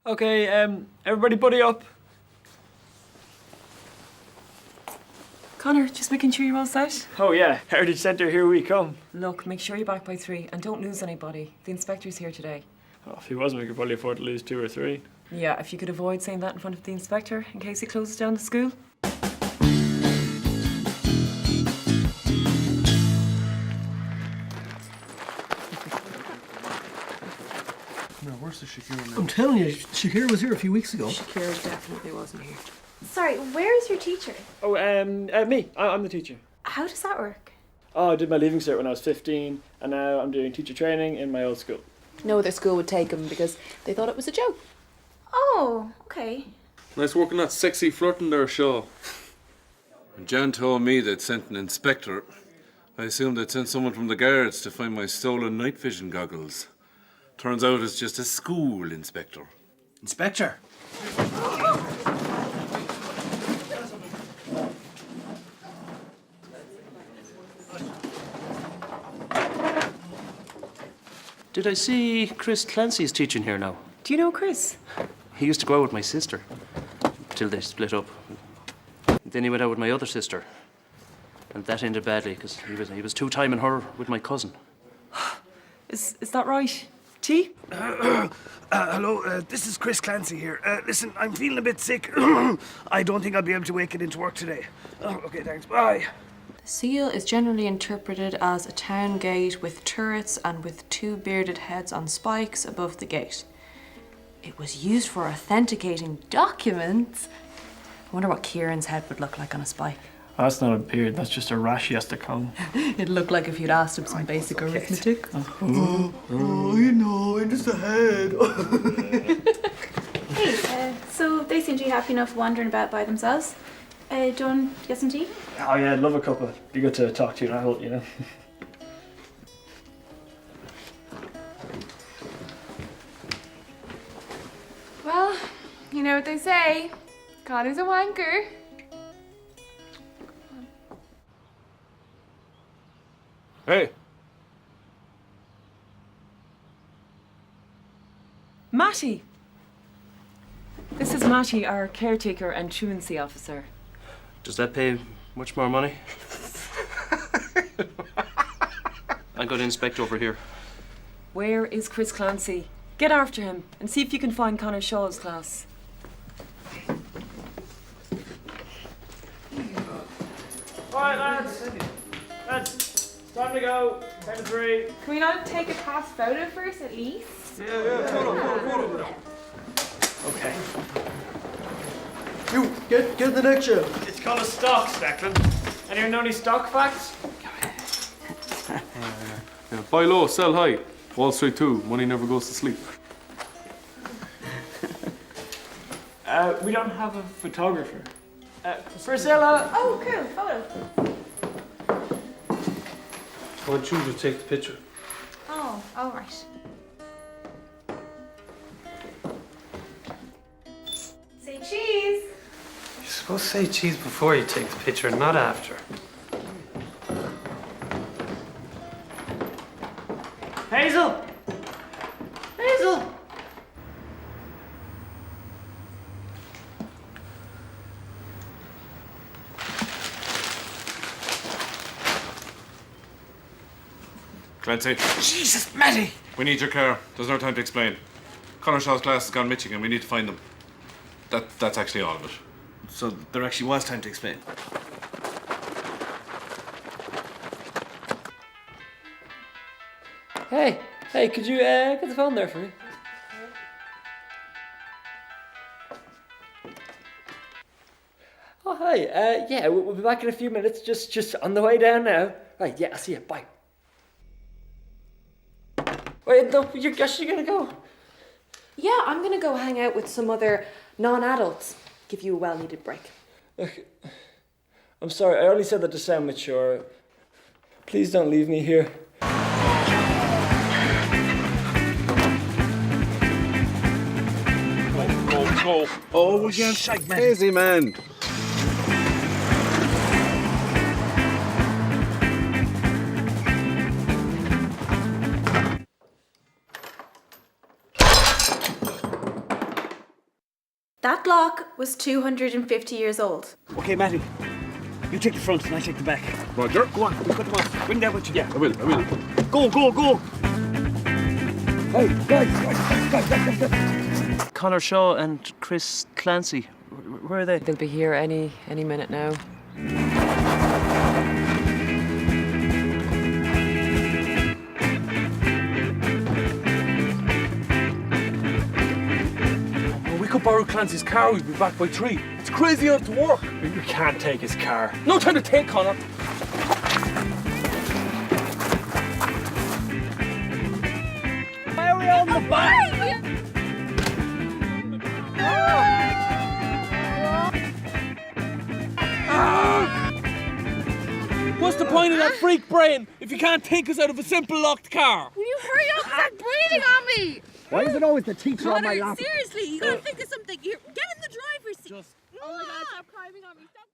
Okay, everybody buddy up. Connor, just making sure you're all set. Oh yeah, Heritage Centre, here we come. Look, make sure you're back by 3 and don't lose anybody. The inspector's here today. Oh, if he wasn't, we could probably afford to lose 2 or 3. Yeah, if you could avoid saying that in front of the inspector in case he closes down the school. No, where's the Shakira now? I'm telling you, Shakira was here a few weeks ago. Shakira definitely wasn't here. Sorry, where is your teacher? Oh, me. I'm the teacher. How does that work? Oh, I did my leaving cert when I was 15, and now I'm doing teacher training in my old school. No other school would take him because they thought it was a joke. Oh, okay. Nice work on that sexy flirting there, Shaw. When Jan told me they'd sent an inspector, I assumed they'd sent someone from the guards to find my stolen night vision goggles. Turns out it's just a school inspector. Inspector? Did I see Chris Clancy's teaching here now? Do you know Chris? He used to go out with my sister till they split up. Then he went out with my other sister, and that ended badly because he was two-timing her with my cousin. Is that right? T? Hello, this is Chris Clancy here. Listen, I'm feeling a bit sick. I don't think I'll be able to make it into work today. Oh, okay, thanks. Bye. The seal is generally interpreted as a town gate with turrets and with 2 bearded heads on spikes above the gate. It was used for authenticating documents. I wonder what Kieran's head would look like on a spike. Oh, that's not a beard, that's just a rash he has to comb. It'd look like if you'd asked him some basic arithmetic. Oh, you know, it's just a head. Hey, so they seem to be happy enough wandering about by themselves. John, get some tea? Oh yeah, I'd love a cuppa. Be good to talk to you and help, you know. Well, you know what they say. Connor's a wanker. Hey! Matty! This is Matty, our caretaker and truancy officer. Does that pay much more money? I got an inspector over here. Where is Chris Clancy? Get after him and see if you can find Connor Shaw's class. Alright, lads. Lads, time to go. 10 to 3. Can we not take a pass photo first at least? Photo. Okay. You, get the next show. It's called a stock, Declan. Anyone know any stock facts? Yeah, buy low, sell high. Wall Street 2, money never goes to sleep. We don't have a photographer. Priscilla! Oh, cool, photo. Why don't you just take the picture? Oh, all right. Say cheese. You're supposed to say cheese before you take the picture, not after. Hazel! Hazel! Clancy, Jesus, Matty! we need your car. There's no time to explain. Connor Shaw's class has gone missing and we need to find them. That's actually all of it. So there actually was time to explain. Hey, could you get the phone there for me? Oh, hi. Yeah, we'll be back in a few minutes. Just on the way down now. Right, yeah, I'll see you. Bye. Wait, no, you're actually gonna go. Yeah, I'm gonna go hang out with some other non-adults. Give you a well-needed break. Look, I'm sorry, I only said that to sound mature. Please don't leave me here. Go. Oh, we're getting shite, man. Easy, man. That lock was 250 years old. Okay, Matty. You take the front and I take the back. Roger. Go on, you cut them off. Bring that with you. Yeah, I will. Go, go, go. Hey, guys. Connor Shaw and Chris Clancy. Where are they? They'll be here any minute now. We could borrow Clancy's car, we'd be back by 3. It's crazy out to work. We can't take his car. No time to take, Connor. Why are we on the back? What's the point of that freak brain if you can't take us out of a simple locked car? Will you hurry up? Stop breathing on me! Why is it always the teacher on my lap? Seriously, you gotta think of something. Get in the driver's seat. Oh my god, stop climbing on me. Stop.